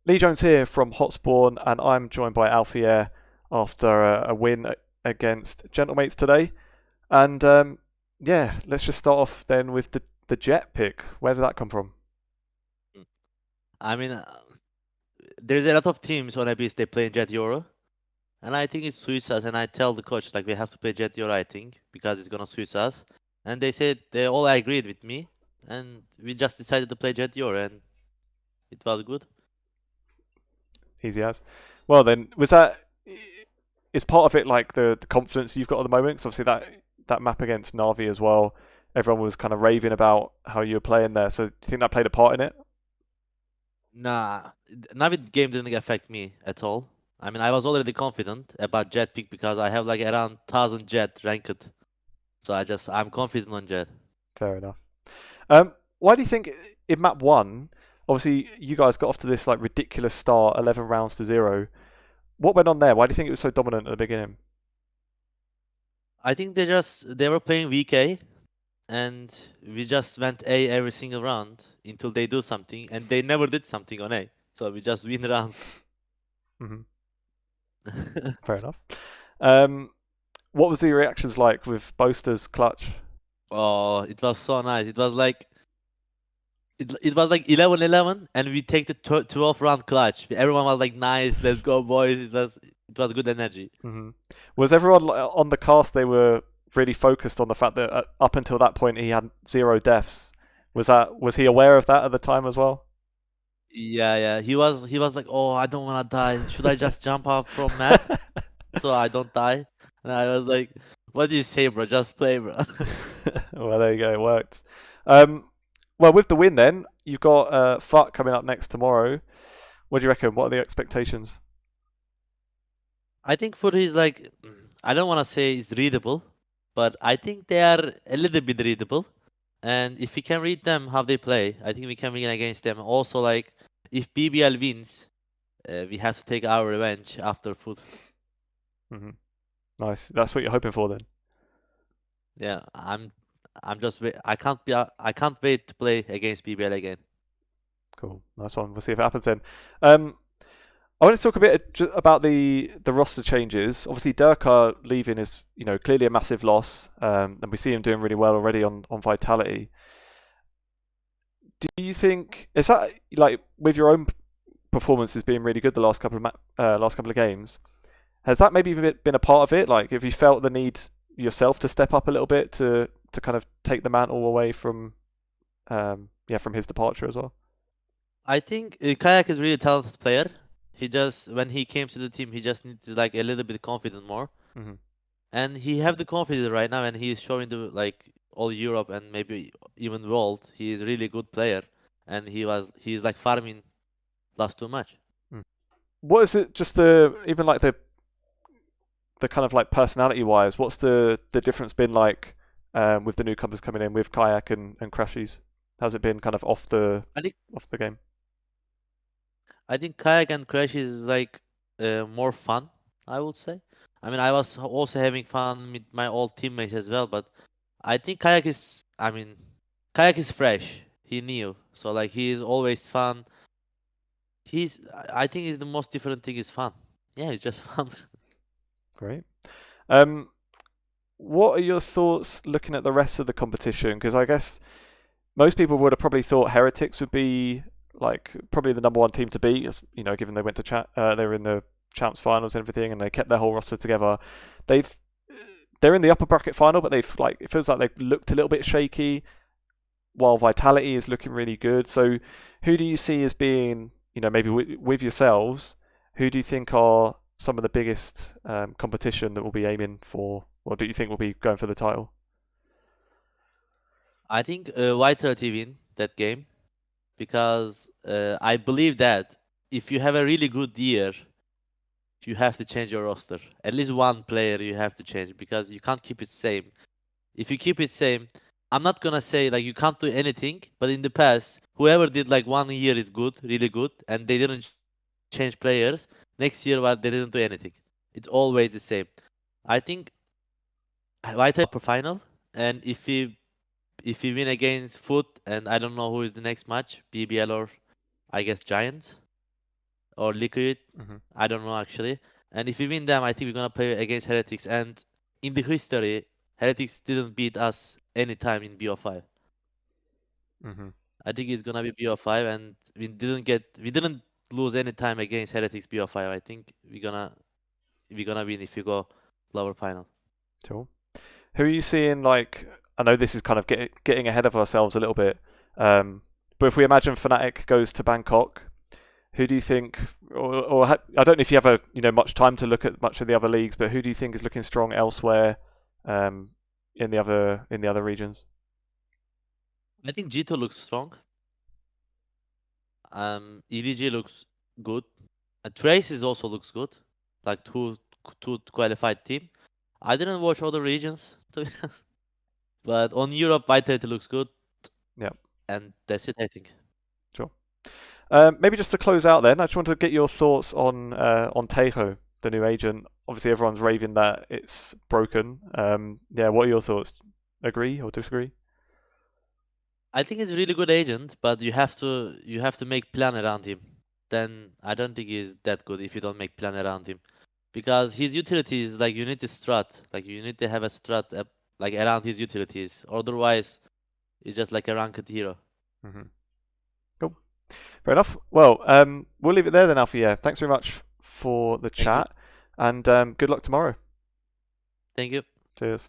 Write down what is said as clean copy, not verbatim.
Lee Jones here from Hotspawn, and I'm joined by Alfajer after a win against Gentlemates today. And yeah, let's just start off then with the Jett pick. Where did that come from? I mean, there's a lot of teams on Abyss they play Jet Euro, and I think it suits us. And I tell the coach like we have to play Jet Euro, I think, because it's gonna suit us. And they said they all agreed with me, and we just decided to play Jet Euro, and it was good. Easy as. Well then, was that is part of it like the confidence you've got at the moment? 'Cause obviously that map against Navi as well, everyone was kind of raving about how you were playing there. So do you think that played a part in it? Nah, Navi game didn't affect me at all. I mean, I was already confident about Jet pick because I have like around 1,000 Jet ranked, so I'm confident on Jet. Fair enough. Why do you think in map one, obviously you guys got off to this like ridiculous start, 11 rounds to 0. What went on there? Why do you think it was so dominant at the beginning? I think they were playing VK, and we just went A every single round until they do something, and they never did something on A. So we just win rounds. Hmm. Fair enough. Um, what was the reactions like with Boaster's clutch? Oh, it was so nice. It was like 11-11, and we take the 12 round clutch. Everyone was like, "Nice, let's go, boys." It was good energy. Hmm. Was everyone on the cast? They were really focused on the fact that up until that point he had 0 deaths. Was he aware of that at the time as well? Yeah, yeah. He was like, "Oh, I don't wanna die. Should I just jump off from map so I don't die?" And I was like, "What do you say, bro? Just play, bro." Well, there you go. It worked. Um, well, with the win, then you've got FUT coming up next tomorrow. What do you reckon? What are the expectations? I think foot is like, I don't want to say it's readable, but I think they are a little bit readable. And if we can read them how they play, I think we can win against them. Also, like if BBL wins, we have to take our revenge after foot. Hmm. Nice. That's what you're hoping for then. Yeah, I can't wait to play against BBL again. Cool. Nice one. We'll see if it happens then. Um, I want to talk a bit about the roster changes. Obviously, Durkar leaving is clearly a massive loss, and we see him doing really well already on Vitality. Do you think is that like with your own performances being really good the last couple of games? Has that maybe been a part of it? Like, have you felt the need yourself to step up a little bit to kind of take the mantle away from from his departure as well? I think Kayak is really talented player. He just when he came to the team, he just needed like a little bit confident more. Hmm. And he have the confidence right now, and he is showing the like all Europe and maybe even world. He is really good player, and he's like farming last too much. What is it? Just the even like the kind of like personality wise, what's the difference been like with the newcomers coming in with Kayak and Crashies? How's it been kind of I think off the game? I think kayak and crash is like more fun. I would say. I mean, I was also having fun with my old teammates as well, but I think kayak is. I mean, kayak is fresh. He new, so like he is always fun. I think is the most different thing is fun. Yeah, it's just fun. Great. Um, what are your thoughts looking at the rest of the competition? Because I guess most people would have probably thought Heretics would be like probably the number one team to beat, given they went to they were in the champs finals and everything, and they kept their whole roster together. They've they're in the upper bracket final, but they've like it feels like they've looked a little bit shaky, while Vitality is looking really good. So, who do you see as being, maybe with yourselves, who do you think are some of the biggest competition that will be aiming for, or do you think will be going for the title? I think Vitality win that game because I believe that if you have a really good year, you have to change your roster. At least one player you have to change because you can't keep it same. If you keep it same, I'm not gonna say like you can't do anything, but in the past, whoever did like 1 year is good, really good, and they didn't change players. Next year, well, they didn't do anything. It's always the same. I think Vitality upper final, and if we win against Foot, and I don't know who is the next match, BBL or I guess Giants. or Liquid. Hmm. I don't know actually. And if we win them, I think we're gonna play against Heretics. And in the history, Heretics didn't beat us any time in BO5. Hmm. I think it's gonna be BO5, and we didn't lose any time against Heretics BO5. I think we're gonna win if we go lower final. Cool. Who are you seeing? Like, I know this is kind of getting ahead of ourselves a little bit, but if we imagine Fnatic goes to Bangkok, who do you think, I don't know if you have much time to look at much of the other leagues, but who do you think is looking strong elsewhere, in the other regions? I think G2 looks strong. EDG looks good. Traces also looks good. Like two qualified team. I didn't watch other regions to be honest, but on Europe, Vitality looks good, Yeah, and that's it. I think. sure. Maybe just to close out, then I just want to get your thoughts on Tejo, the new agent. Obviously, everyone's raving that it's broken. Yeah, what are your thoughts? Agree or disagree? I think he's a really good agent, but you have to make plan around him. Then I don't think he's that good if you don't make plan around him, because his utilities, like, you need to strat, like you need to have a strat like around his utilities. Otherwise, he's just like a ranked hero. Hmm. Cool. Fair enough. Well, we'll leave it there then, Alfie. Yeah, thanks very much for the Thank you. chat, and good luck tomorrow. Thank you. Cheers.